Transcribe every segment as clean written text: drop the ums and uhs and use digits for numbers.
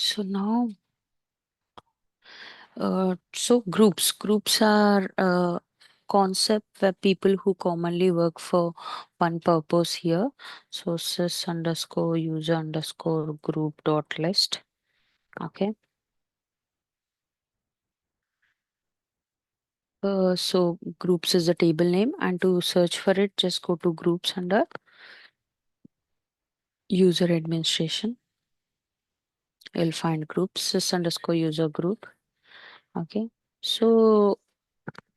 So now, groups are a concept where people who commonly work for one purpose here. So sys underscore user underscore group dot list. Okay. So groups is the table name, and to search for it, just go to groups under user administration. You'll find groups, sys underscore user group. Okay. So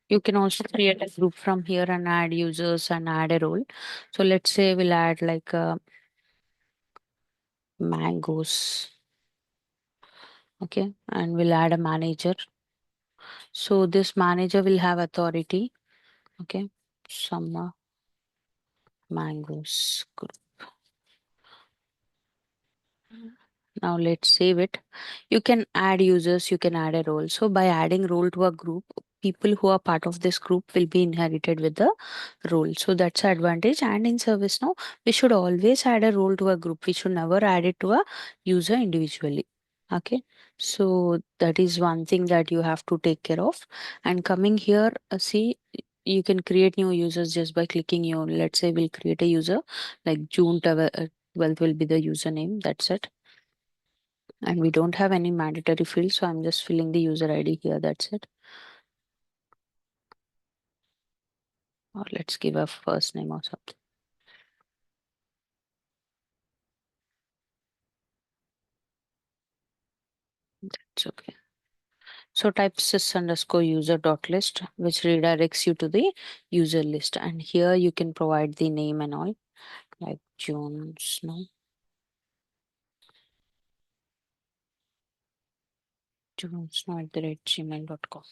you can also create a group from here and add users and add a role. So let's say we'll add like mangoes. Okay. And we'll add a manager. So this manager will have authority. Okay. Summer mangoes group. Now let's save it. You can add users, you can add a role. So by adding role to a group, people who are part of this group will be inherited with the role. So that's the advantage. And in ServiceNow, we should always add a role to a group. We should never add it to a user individually. Okay. So that is one thing that you have to take care of. And coming here, see, you can create new users just by clicking your, let's say we'll create a user like June 12th will be the username. That's it, and we don't have any mandatory field, so I'm just filling the user ID here. That's it. Or let's give a first name or something. It's okay. So type sys underscore user dot list, which redirects you to the user list, and here you can provide the name and all, like Jon Snow. JonSnow@gmail.com.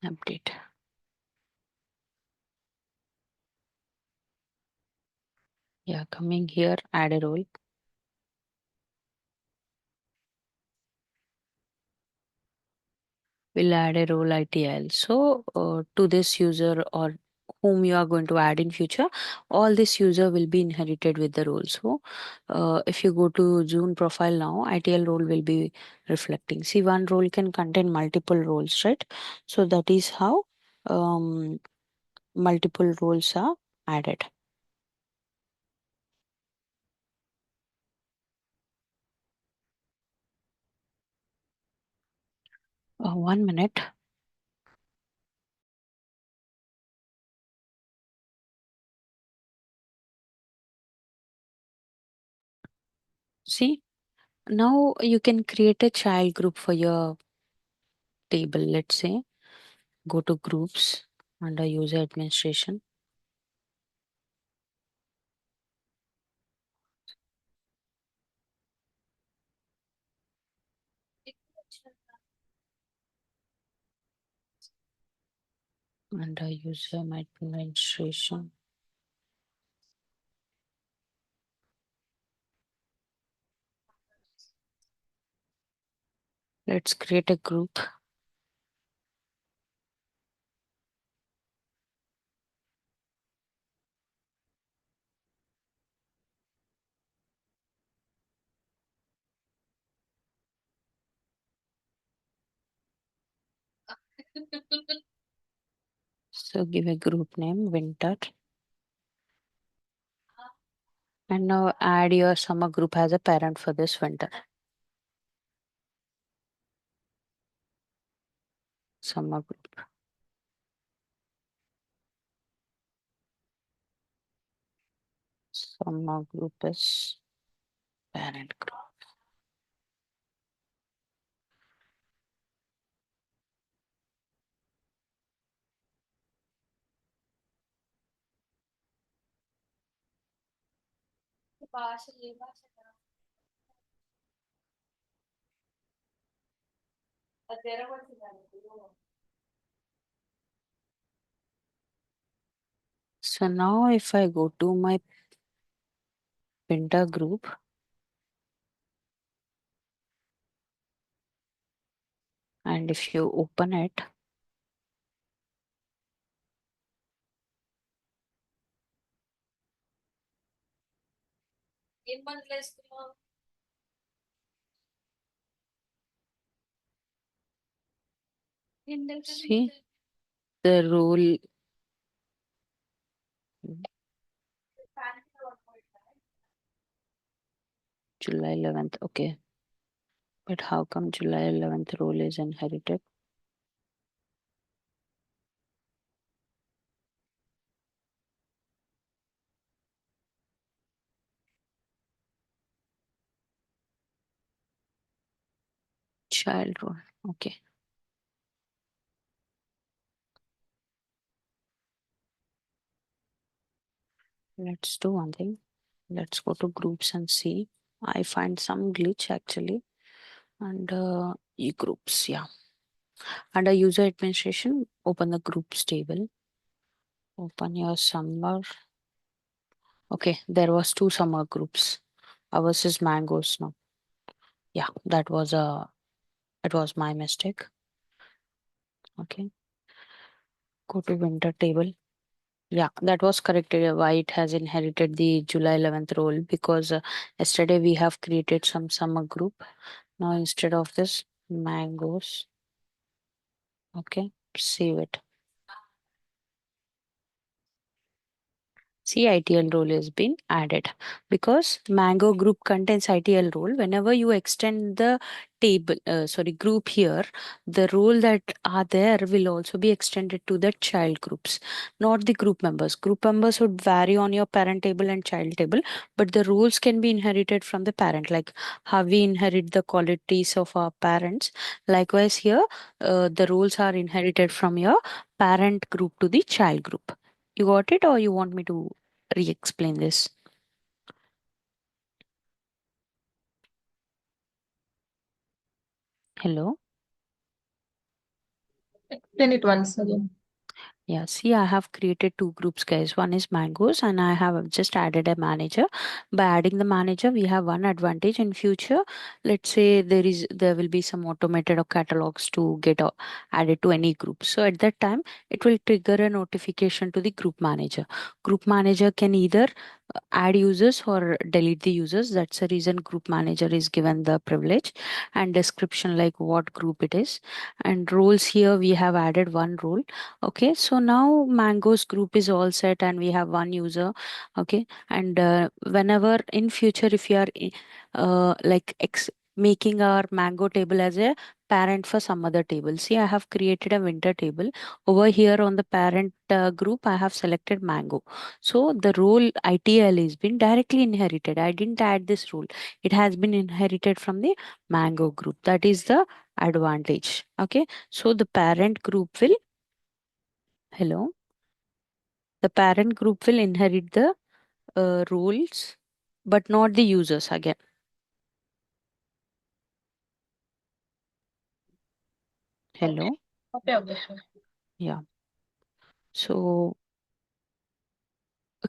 Update. Yeah, coming here, add a role. We'll add a role ITIL. So to this user or whom you are going to add in future, all this user will be inherited with the role. So if you go to June profile now, ITL role will be reflecting. See, one role can contain multiple roles, right? So that is how um, multiple roles are added. 1 minute. See, now you can create a child group for your table. Let's say go to groups under user administration. Under user administration. Let's create a group. So give a group name, winter. And now add your summer group as a parent for this winter. Summer group. Summer group is parent group. So now if I go to my winter group, and if you open it, See the role. July 11th. Okay. But how come July 11th role is inherited? Child role. Okay. Let's do one thing. Let's go to groups and see. I find some glitch actually. And e-groups. Yeah. Under user administration, open the groups table. Open your summer. Okay. There was two summer groups. Ours is mangoes now. Yeah. It was my mistake. Okay. Go to winter table. Yeah, that was correct. Why it has inherited the July 11th role because yesterday we have created some summer group. Now instead of this, mangoes. Okay, save it. See, ITL role has been added because Mango group contains ITL role. Whenever you extend the group here, the role that are there will also be extended to the child groups, not the group members. Group members would vary on your parent table and child table, but the roles can be inherited from the parent, like how we inherit the qualities of our parents. Likewise, here, the roles are inherited from your parent group to the child group. You got it, or you want me to re-explain this? Hello? Explain it once again. Yeah, see, I have created two groups, guys. One is mangoes, and I have just added a manager. By adding the manager, we have one advantage in future. Let's say there will be some automated or catalogs to get added to any group. So at that time, it will trigger a notification to the group manager. Group manager can either add users or delete the users. That's the reason group manager is given the privilege, and description like what group it is. And roles, here we have added one role. Okay, so now mangoes group is all set and we have one user. Okay, and whenever in future, if you are making our mango table as a parent for some other table, see, I have created a winter table. Over here on the parent group, I have selected mango. So the role ITL is been directly inherited. I didn't add this role. It has been inherited from the mango group. That is the advantage. Okay, so the parent group will, hello, the parent group will inherit the roles, but not the users again. Okay. Hello. Okay, sure. Yeah. So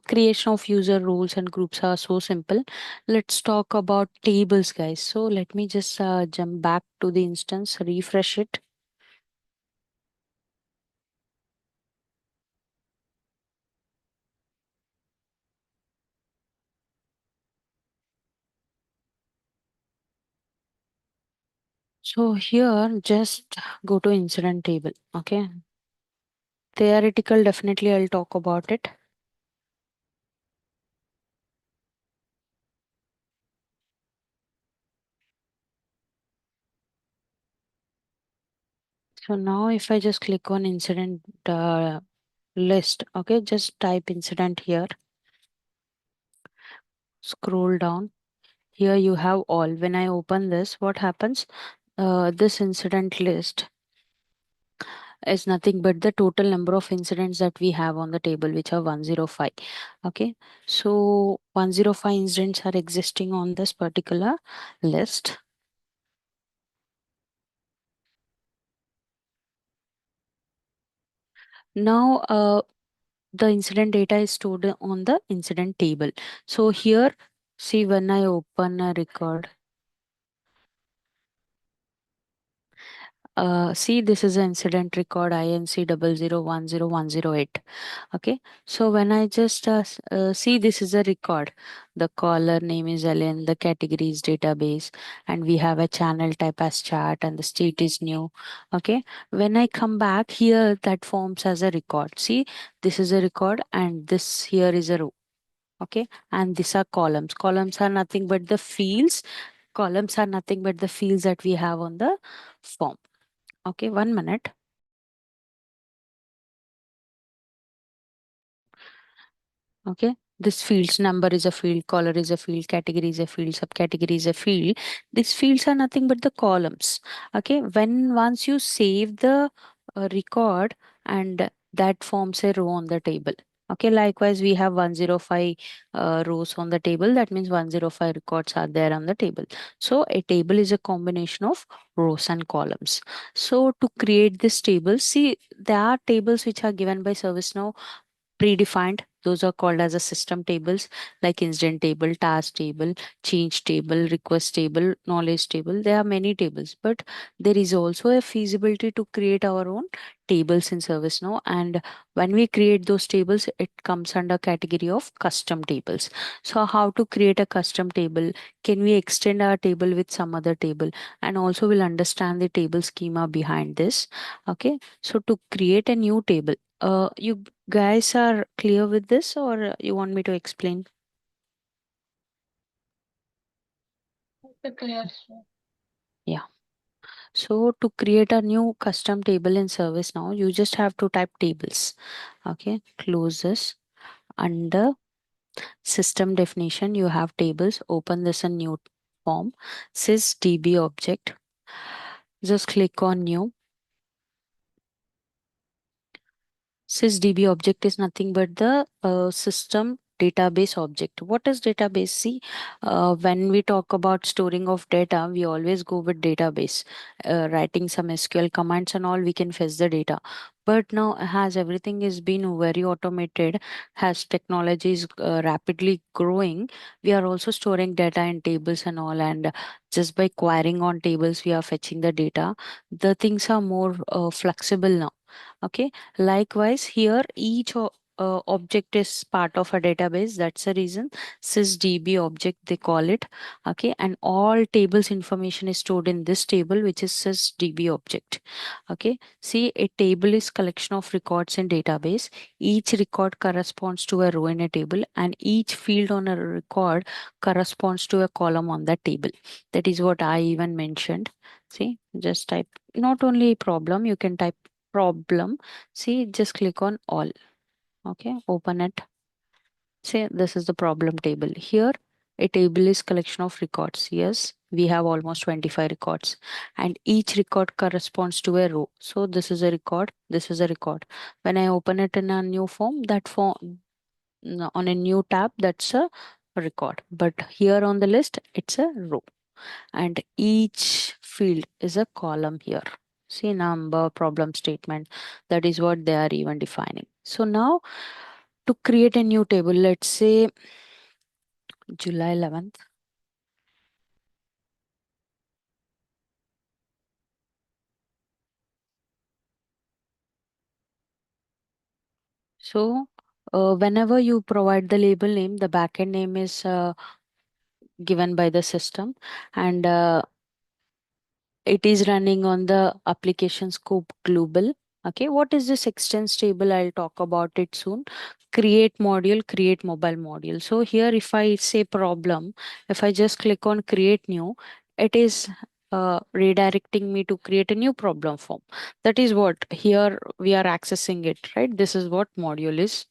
creation of user roles and groups are so simple. Let's talk about tables, guys. So let me just jump back to the instance, refresh it. So here, just go to incident table. Okay. Theoretical, definitely I'll talk about it. So now if I just click on incident list, okay, just type incident here, scroll down. Here you have all. When I open this, what happens? This incident list is nothing but the total number of incidents that we have on the table, which are 105. Okay, so 105 incidents are existing on this particular list. Now, the incident data is stored on the incident table. So here, see, when I open a record, See, this is an incident record INC 00010108. Okay, so when I just see, this is a record. The caller name is Ellen, the category is database, and we have a channel type as chat, and the state is new. Okay, when I come back here, that forms as a record. See, this is a record, and this here is a row. Okay, and these are columns. Columns are nothing but the fields. Columns are nothing but the fields that we have on the form. Okay, 1 minute. Okay, this fields number is a field, color is a field, category is a field, subcategory is a field. These fields are nothing but the columns. Okay, when once you save the record, and that forms a row on the table. Okay, likewise we have 105 rows on the table. That means 105 records are there on the table. So a table is a combination of rows and columns. So to create this table, see, there are tables which are given by ServiceNow predefined. Those are called as a system tables, like incident table, task table, change table, request table, knowledge table. There are many tables, but there is also a feasibility to create our own tables in ServiceNow. And when we create those tables, it comes under category of custom tables. So how to create a custom table? Can we extend our table with some other table? And also we'll understand the table schema behind this. Okay, so to create a new table, you guys are clear with this, or you want me to explain? Okay, clear. Sure. Yeah. So to create a new custom table in ServiceNow, you just have to type tables. Okay. Close this. Under system definition, you have tables. Open this in new form. SysDB object. Just click on new. SysDB object is nothing but the system database object. What is database? See, when we talk about storing of data, we always go with database, writing some SQL commands and all, we can fetch the data. But now, as everything is been very automated, as technology is rapidly growing, we are also storing data in tables and all. And just by querying on tables, we are fetching the data. The things are more flexible now. Okay, likewise here object is part of a database. That's the reason sysdb object they call it. Okay, and all tables information is stored in this table, which is sysdb object. Okay, see, a table is collection of records in database. Each record corresponds to a row in a table, and each field on a record corresponds to a column on that table. That is what I even mentioned. See, just type not only problem, you can type problem. See, just click on all. Okay, open it. Say this is the problem table. Here, a table is collection of records. Yes, we have almost 25 records, and each record corresponds to a row. So this is a record, this is a record. When I open it in a new form, that form on a new tab, that's a record. But here on the list, it's a row, and each field is a column here. See, number, problem statement, that is what they are even defining. So now to create a new table, let's say July 11th. So whenever you provide the label name, the backend name is given by the system, and it is running on the application scope global. Okay, what is this extends table? I'll talk about it soon. Create module, create mobile module. So here, if I say problem, if I just click on create new, it is redirecting me to create a new problem form. That is what here we are accessing it, right? This is what module is.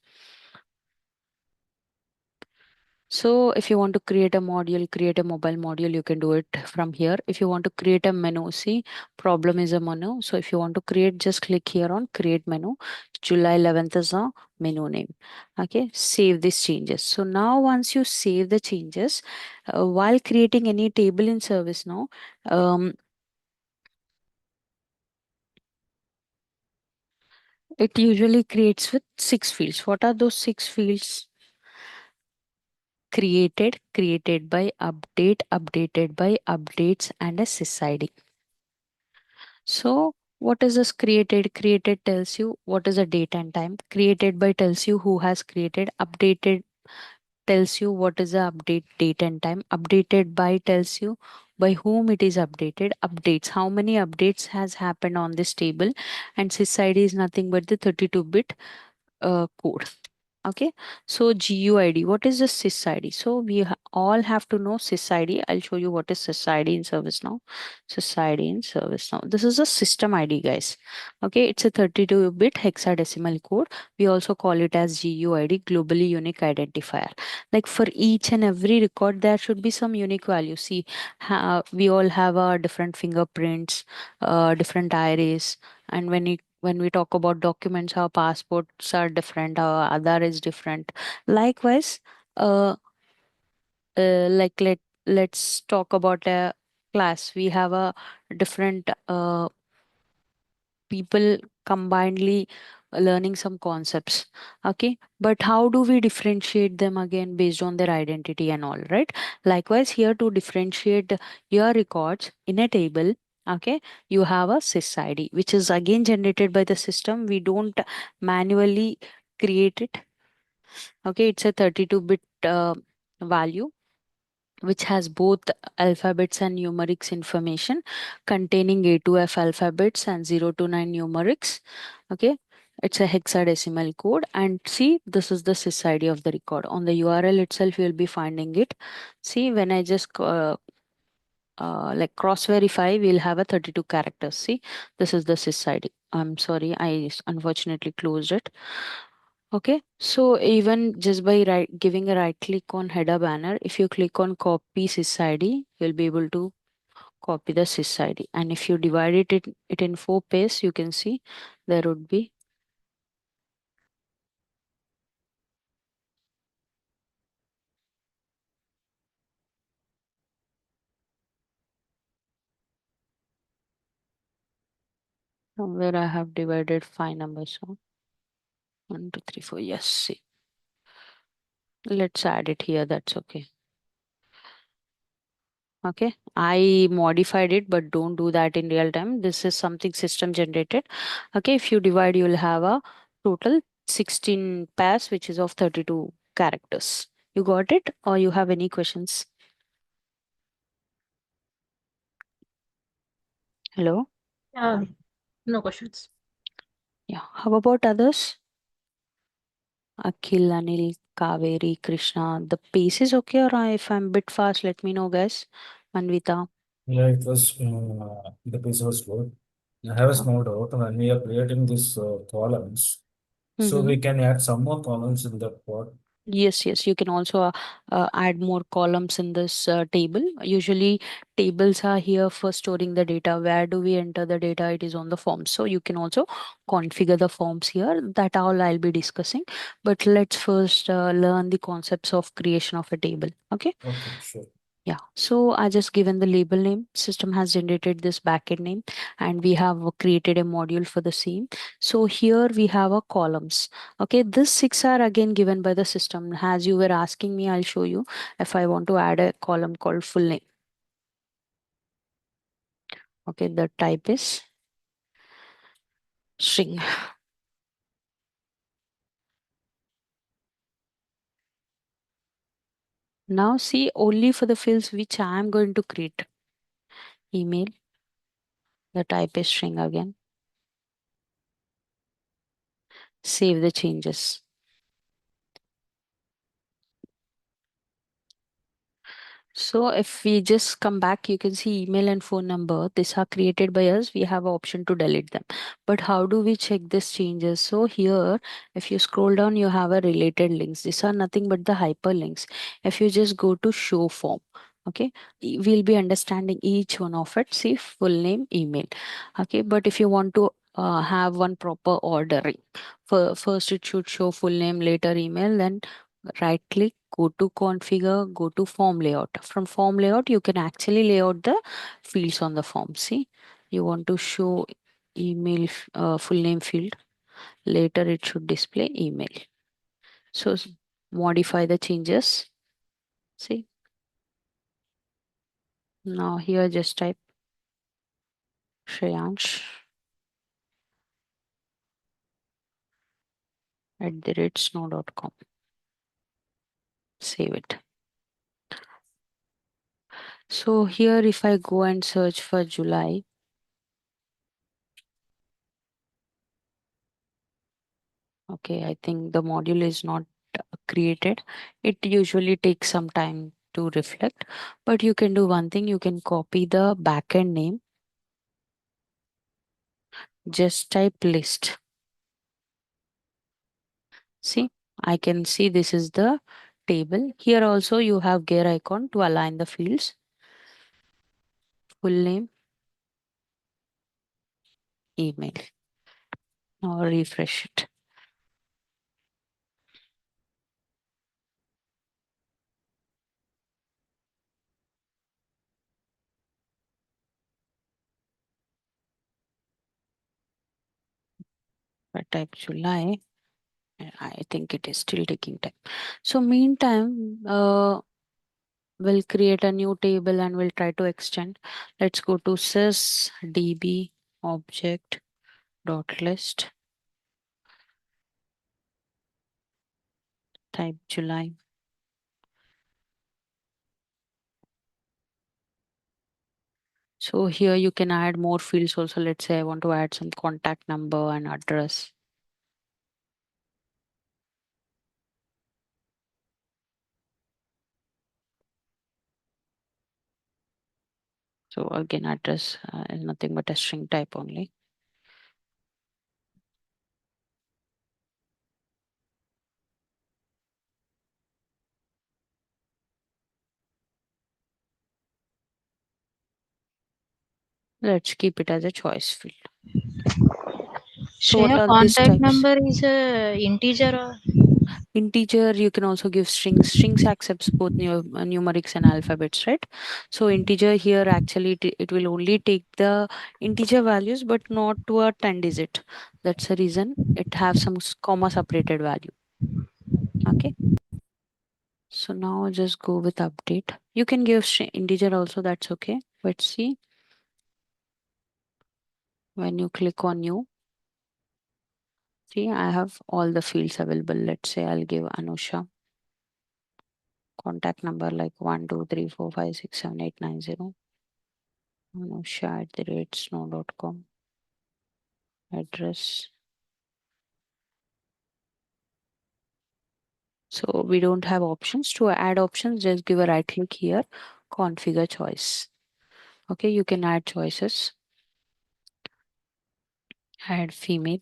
So if you want to create a module, create a mobile module, you can do it from here. If you want to create a menu, see, problem is a menu. So if you want to create, just click here on create menu. July 11th is a menu name. Okay, save these changes. So now once you save the changes, while creating any table in ServiceNow, it usually creates with 6 fields. What are those 6 fields? Created, created by, update, updated by, updates, and a sysid. So what is this created? Created tells you what is the date and time. Created by tells you who has created. Updated tells you what is the update date and time. Updated by tells you by whom it is updated. Updates, how many updates has happened on this table. And sys is nothing but the 32-bit code. Okay, so GUID, what is the sys? So we all have to know sys. I'll show you what is sys in ServiceNow. Sys in ServiceNow. This is a system ID, guys. Okay, it's a 32-bit hexadecimal code. We also call it as GUID, globally unique identifier. Like for each and every record, there should be some unique value. See, we all have different fingerprints, different iris, and when we talk about documents, our passports are different, our Aadhaar is different. Likewise, uh, let's talk about a class. We have a different people combinedly learning some concepts. Okay, but how do we differentiate them again based on their identity and all, right? Likewise, here to differentiate your records in a table. Okay, you have a sys which is again generated by the system. We don't manually create it. Okay, it's a 32-bit value which has both alphabets and numerics information, containing A to F alphabets and 0 to 9 numerics. Okay, it's a hexadecimal code. And see, this is the sys of the record. On the URL itself, you'll be finding it. See, when I just like cross verify, we'll have a 32 characters. See, this is the sys. I'm sorry, unfortunately closed it. Okay, so even just by giving a right click on header banner, if you click on copy sys, you'll be able to copy the sys. And if you divide it in four pages, you can see there would be somewhere I have divided five numbers. So 1, 2, 3, 4. Yes, see. Let's add it here. That's okay. Okay, I modified it, but don't do that in real time. This is something system generated. Okay, if you divide, you'll have a total 16 pairs, which is of 32 characters. You got it, or you have any questions? Hello? Yeah, no questions. Yeah. How about others? Akhil, Anil, Kaveri, Krishna. The pace is okay, or if I'm a bit fast, let me know, guys. Manvita. Yeah, it was the piece was good. I have a Oh. small doubt when we are creating these columns, so Mm-hmm. we can add some more columns in that part. Yes, yes. You can also add more columns in this table. Usually, tables are here for storing the data. Where do we enter the data? It is on the forms. So you can also configure the forms here. That all I'll be discussing. But let's first learn the concepts of creation of a table. Okay. Okay, sure. Yeah, so I just given the label name. System has generated this backend name, and we have created a module for the same. So here we have a columns. Okay, this six are again given by the system. As you were asking me, I'll show you if I want to add a column called full name. Okay, the type is string. Now see only for the fields which I am going to create. Email, the type is string again. Save the changes. So if we just come back, you can see email and phone number. These are created by us. We have an option to delete them. But how do we check this changes? So here, if you scroll down, you have a related links. These are nothing but the hyperlinks. If you just go to show form, okay, we'll be understanding each one of it. See full name, email. Okay, but if you want to have one proper ordering, first it should show full name, later email, then right click, go to configure, go to form layout. From form layout, you can actually lay out the fields on the form. See, you want to show email full name field. Later, it should display email. So modify the changes. See, now here just type Shreyansh @snow.com. Save it. So here, if I go and search for July, okay, I think the module is not created. It usually takes some time to reflect, but you can do one thing. You can copy the backend name, just type list. See, I can see this is the table. Here also you have gear icon to align the fields. Full name, email. Now refresh it. I type July. I think it is still taking time. So meantime, we'll create a new table and we'll try to extend. Let's go to sys db object dot list. Type July. So here you can add more fields also. Let's say I want to add some contact number and address. So again, address is nothing but a string type only. Let's keep it as a choice field. So what Shreya, are these contact types? number is a integer or Integer, you can also give strings. Strings accepts both numerics and alphabets, right? So integer here actually it will only take the integer values, but not to a 10 digit. That's the reason it have some comma separated value. Okay. So now just go with update. You can give integer also, that's okay. Let's see. When you click on new, see, I have all the fields available. Let's say I'll give Anusha contact number like 123456789 Anusha@snow.com. Address. So we don't have options. To add options, just give a right click here, configure choice. Okay, you can add choices. Add female,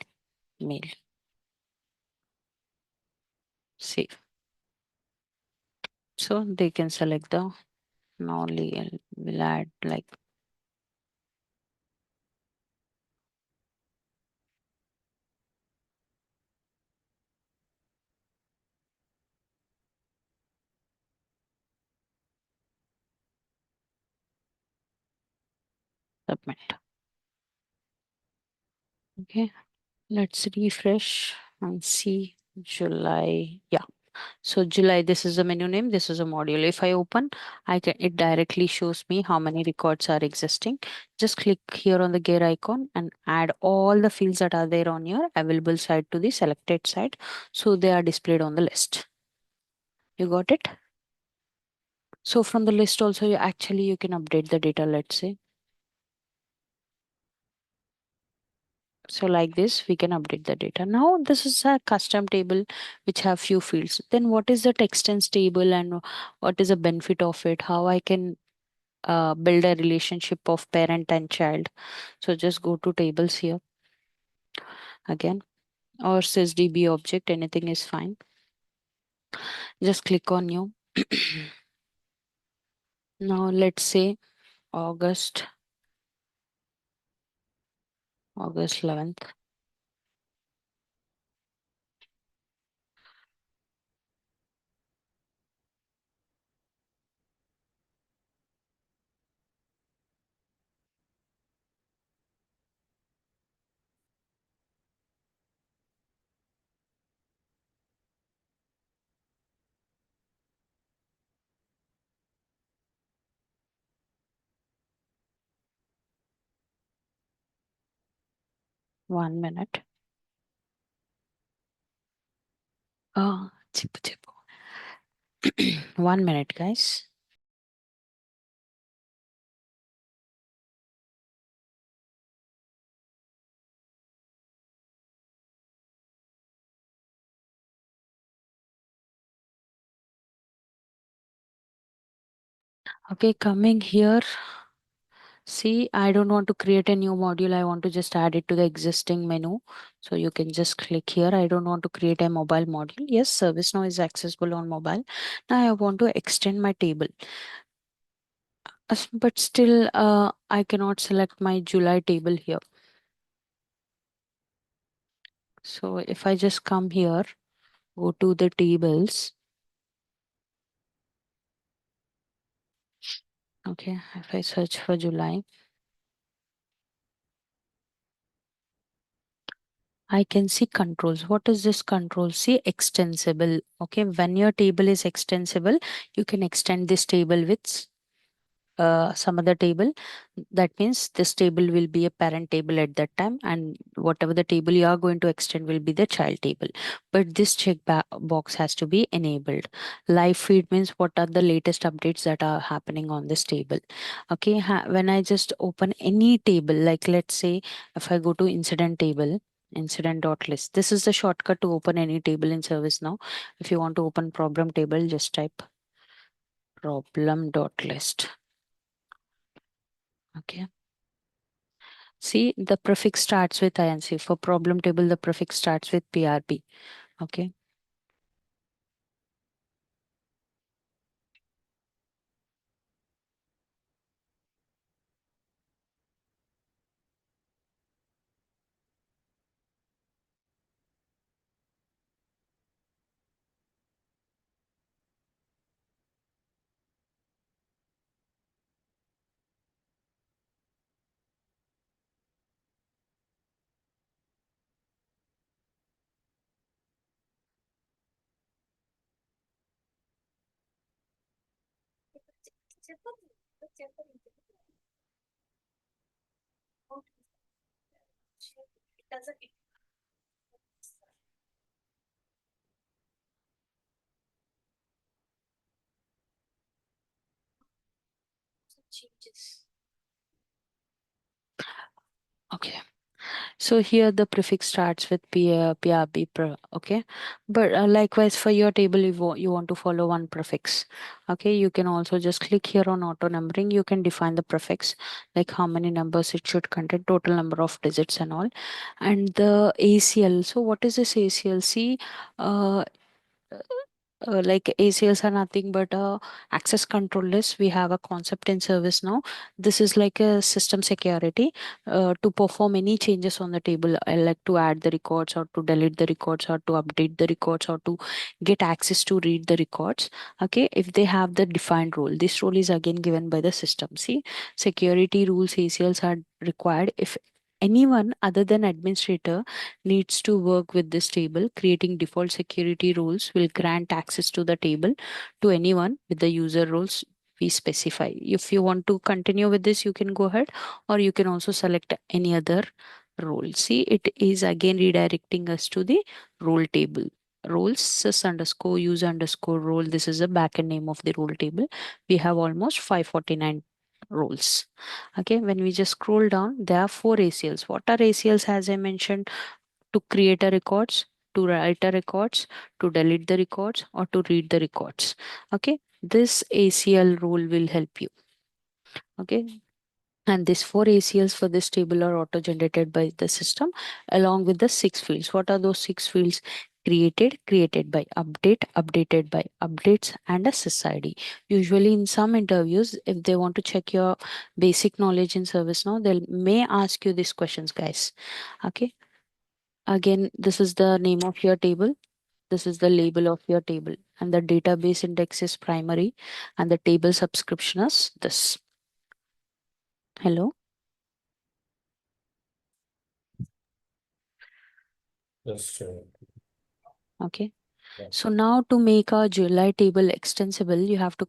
male. Save. So they can select the only will add like submit. Okay, let's refresh and see July. Yeah. So July, this is the menu name, this is a module. If I open, it directly shows me how many records are existing. Just click here on the gear icon and add all the fields that are there on your available side to the selected side. So they are displayed on the list. You got it? So from the list also, you can update the data, let's say. So like this, we can update the data. Now this is a custom table which have few fields. Then what is the extents table and what is the benefit of it? How I can build a relationship of parent and child. So just go to tables here again, or sysdb object, anything is fine. Just click on new. Now let's say August, August 11th. 1 minute. Oh, chipu chipu. 1 minute, guys. Okay, coming here. See, I don't want to create a new module. I want to just add it to the existing menu. So you can just click here. I don't want to create a mobile module. Yes, ServiceNow is accessible on mobile. Now I want to extend my table. But still, I cannot select my July table here. So if I just come here, go to the tables. Okay, if I search for July, I can see controls. What is this control? See, extensible. Okay, when your table is extensible, you can extend this table with some other table. That means this table will be a parent table at that time, and whatever the table you are going to extend will be the child table. But this box has to be enabled. Live feed means what are the latest updates that are happening on this table. Okay, when I just open any table, like let's say if I go to incident table, incident.list, this is the shortcut to open any table in ServiceNow. If you want to open problem table, just type problem.list. Okay. See, the prefix starts with INC. For problem table, the prefix starts with PRB. Okay. Okay. So here the prefix starts with PRB. Okay. But likewise for your table, you want to follow one prefix. Okay. You can also just click here on auto numbering. You can define the prefix, like how many numbers it should contain, total number of digits and all. And the ACL. So what is this ACL? See, like ACLs are nothing but access control list. We have a concept in ServiceNow. This is like a system security. To perform any changes on the table, I like to add the records or to delete the records or to update the records or to get access to read the records. Okay, if they have the defined role, this role is again given by the system. See, security rules ACLs are required if anyone other than administrator needs to work with this table. Creating default security rules will grant access to the table to anyone with the user roles we specify. If you want to continue with this, you can go ahead, or you can also select any other role. See, it is again redirecting us to the role table. Roles sys underscore user underscore role. This is the backend name of the role table. We have almost 549 roles. Okay, when we just scroll down, there are 4 ACLs. What are ACLs? As I mentioned, to create a records, to write a records, to delete the records, or to read the records. Okay, this ACL rule will help you. Okay, and these 4 ACLs for this table are auto generated by the system along with the 6 fields. What are those 6 fields? Created, created by, update, updated by, updates, and a SysID. Usually in some interviews, if they want to check your basic knowledge in ServiceNow, they may ask you these questions, guys. Okay. Again, this is the name of your table. This is the label of your table, and the database index is primary, and the table subscription is this. Hello. Yes, Okay. Yeah. So now to make a July table extensible, you have to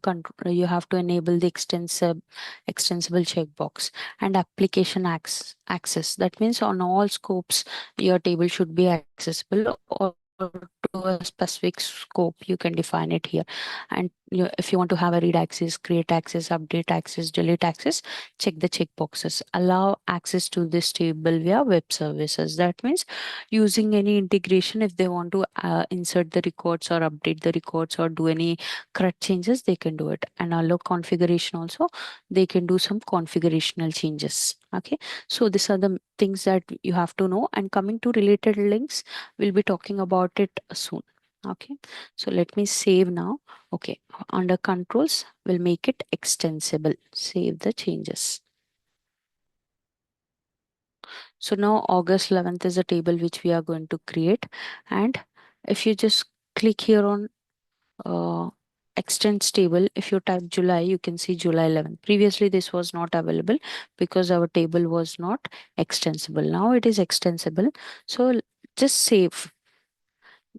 you have to enable the extensible checkbox and application access. That means on all scopes, your table should be accessible, or to a specific scope, you can define it here. And if you want to have a read access, create access, update access, delete access, check the checkboxes. Allow access to this table via web services. That means using any integration, if they want to insert the records or update the records or do any correct changes, they can do it. And allow configuration also, they can do some configurational changes. Okay, so these are the things that you have to know. And coming to related links, we'll be talking about it soon. Okay, so let me save now. Okay, under controls, we'll make it extensible. Save the changes. So now August 11th is a table which we are going to create. And if you just click here on uh, extends table, if you type July, you can see July 11th. Previously, this was not available because our table was not extensible. Now it is extensible. So just save.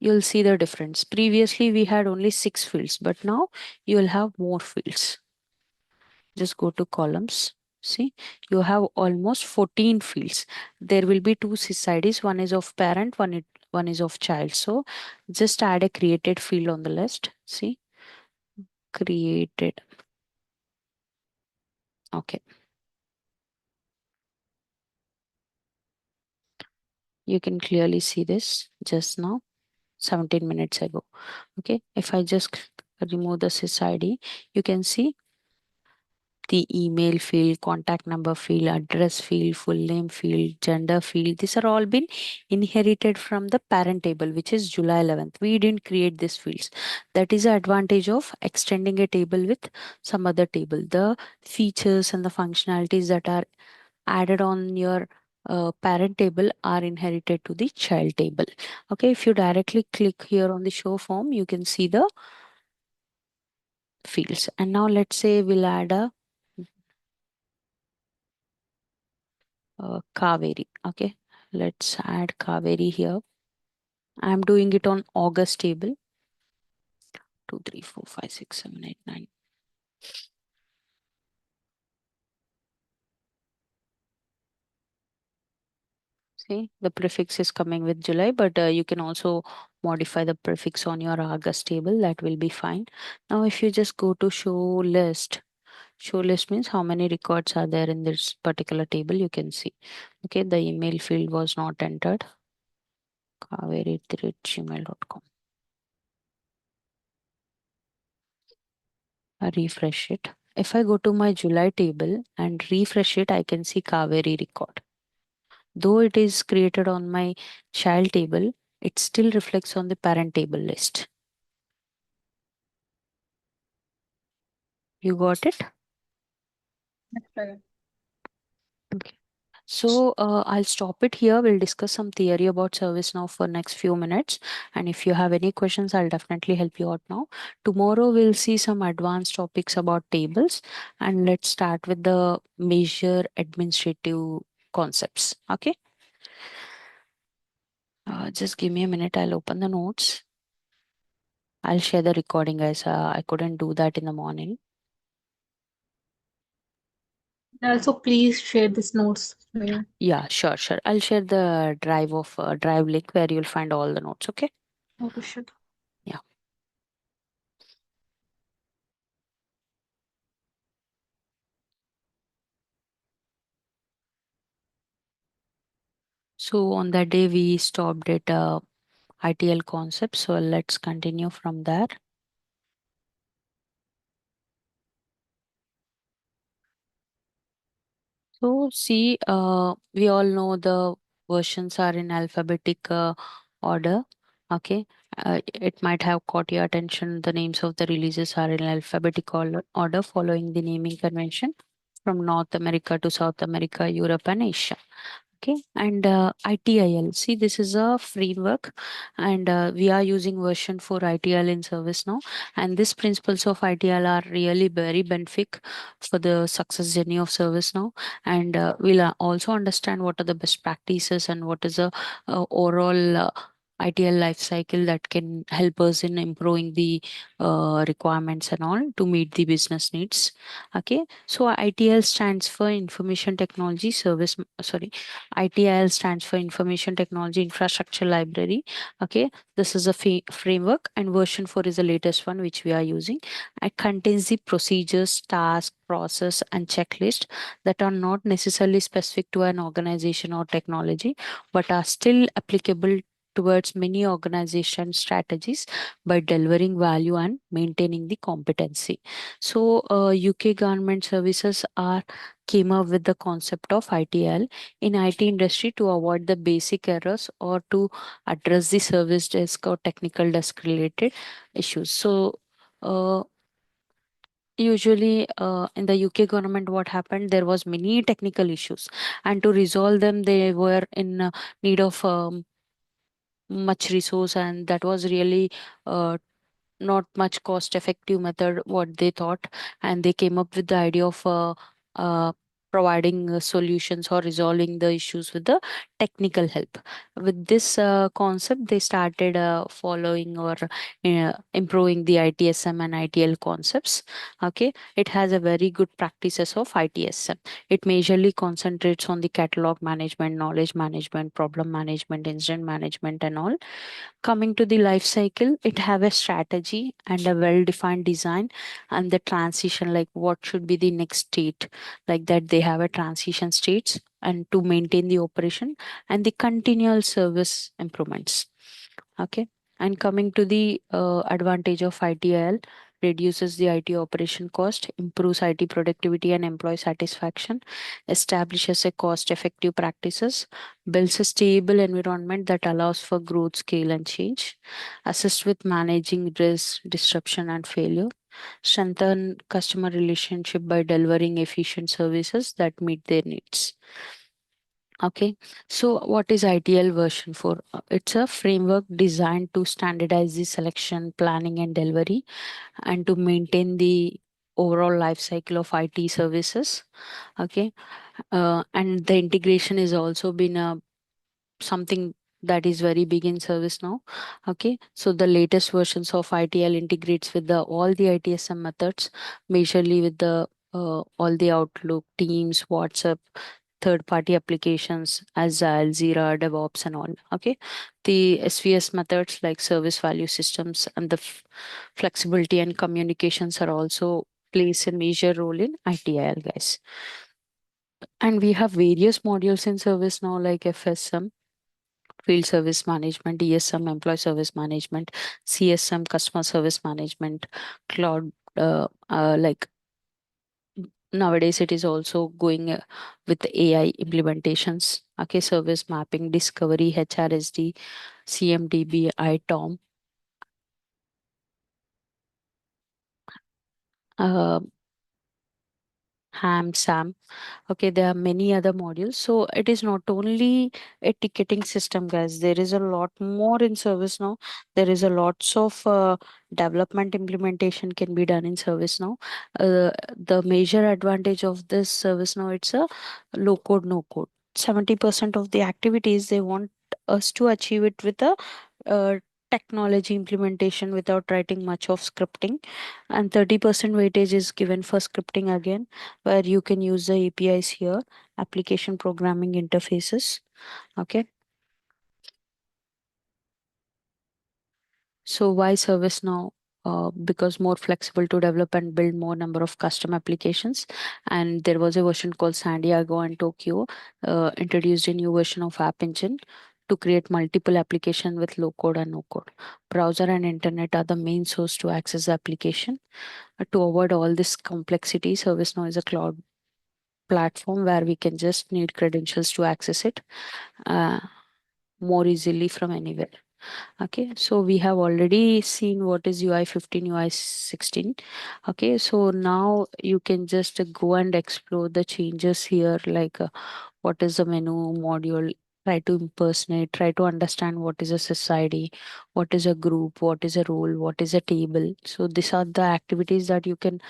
You'll see the difference. Previously, we had only 6 fields, but now you will have more fields. Just go to columns. See, you have almost 14 fields. There will be two IDs. One is of parent, one is of child. So just add a created field on the list. See, created. Okay. You can clearly see this just now, 17 minutes ago. Okay. If I just remove the ID, you can see the email field, contact number field, address field, full name field, gender field. These are all been inherited from the parent table, which is July 11th. We didn't create these fields. That is the advantage of extending a table with some other table. The features and the functionalities that are added on your parent table are inherited to the child table. Okay, if you directly click here on the show form, you can see the fields. And now let's say we'll add a Kaveri. Okay, let's add Kaveri here. I'm doing it on August table. 2, 3, 4, 5, 6, 7, 8, 9. See, the prefix is coming with July, but you can also modify the prefix on your August table. That will be fine. Now, if you just go to show list means how many records are there in this particular table. You can see. Okay, the email field was not entered. Kaveri@gmail.com. I refresh it. If I go to my July table and refresh it, I can see Kaveri record. Though it is created on my child table, it still reflects on the parent table list. You got it? Okay. So I'll stop it here. We'll discuss some theory about ServiceNow for next few minutes. And if you have any questions, I'll definitely help you out now. Tomorrow we'll see some advanced topics about tables. And let's start with the major administrative concepts. Okay. Just give me a minute. I'll open the notes. I'll share the recording, guys. I couldn't do that in the morning. Also, please share these notes. Yeah. Yeah, sure, sure. I'll share the drive link where you'll find all the notes. Okay. Okay, sure. Yeah. So on that day we stopped at ITL concept. So let's continue from there. So see, we all know the versions are in alphabetic order. Okay. It might have caught your attention. The names of the releases are in alphabetic order following the naming convention from North America to South America, Europe, and Asia. Okay, and ITIL. See, this is a framework, and we are using version for ITIL in service now. And these principles of ITIL are really very beneficial for the success journey of service now. And we'll also understand what are the best practices and what is the overall ITL life cycle that can help us in improving the requirements and all to meet the business needs. Okay, so ITL stands for Information Technology Service. Sorry, ITIL stands for Information Technology Infrastructure Library. Okay, this is a framework, and version 4 is the latest one which we are using. It contains the procedures, task, process, and checklist that are not necessarily specific to an organization or technology, but are still applicable towards many organization strategies by delivering value and maintaining the competency. So UK government services are came up with the concept of ITL in IT industry to avoid the basic errors or to address the service desk or technical desk related issues. So usually in the UK government, what happened, there was many technical issues, and to resolve them they were in need of much resource, and that was really not much cost effective method what they thought, and they came up with the idea of uh, providing solutions or resolving the issues with the technical help. With this concept they started following or improving the ITSM and ITL concepts. Okay, it has a very good practices of ITSM. It majorly concentrates on the catalog management, knowledge management, problem management, incident management and all. Coming to the life cycle, it have a strategy and a well defined design, and the transition, like what should be the next state, like that they have a transition states and to maintain the operation and the continual service improvements. Okay, and coming to the advantage of ITIL, reduces the IT operation cost, improves IT productivity and employee satisfaction, establishes a cost effective practices, builds a stable environment that allows for growth, scale, and change, assist with managing risk, disruption, and failure, strengthen customer relationship by delivering efficient services that meet their needs. Okay, so what is ITL version 4? It's a framework designed to standardize the selection, planning, and delivery, and to maintain the overall life cycle of IT services. Okay, and the integration is also been a something that is very big in service now. Okay, so the latest versions of ITL integrates with the all the ITSM methods, majorly with the all the Outlook, Teams, WhatsApp, third party applications, Agile, Jira, DevOps, and all. Okay, the SVS methods like service value systems and the flexibility and communications are also plays a major role in ITIL, guys. And we have various modules in service now, like FSM, field service management, ESM, employee service management, CSM, customer service management, cloud, like nowadays it is also going with the AI implementations. Okay, service mapping, discovery, HRSD, CMDB, ITOM, uh, ham, sam. Okay, there are many other modules. So it is not only a ticketing system, guys. There is a lot more in service now. There is a lots of development implementation can be done in service now. The major advantage of this service now, it's a low code, no code. 70% of the activities they want us to achieve it with a uh, technology implementation without writing much of scripting, and 30% weightage is given for scripting again, where you can use the APIs here, application programming interfaces. Okay. So why ServiceNow? Because more flexible to develop and build more number of custom applications. And there was a version called San Diego and Tokyo, introduced a new version of App Engine to create multiple application with low code and no code. Browser and internet are the main source to access the application. To avoid all this complexity, ServiceNow is a cloud platform where we can just need credentials to access it uh, more easily from anywhere. Okay, so we have already seen what is UI 15, UI 16. Okay, so now you can just go and explore the changes here, like what is the menu module. Try to impersonate, try to understand what is a society, what is a group, what is a role, what is a table. So these are the activities that you can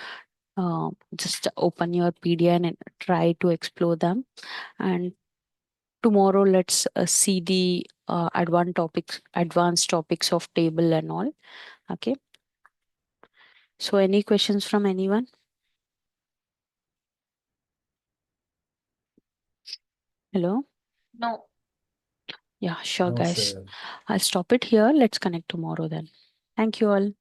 just open your PDN and try to explore them. And tomorrow let's see the advanced topics of table and all. Okay. So any questions from anyone? Hello? No. Yeah, sure, No, guys. sir. I'll stop it here. Let's connect tomorrow then. Thank you all.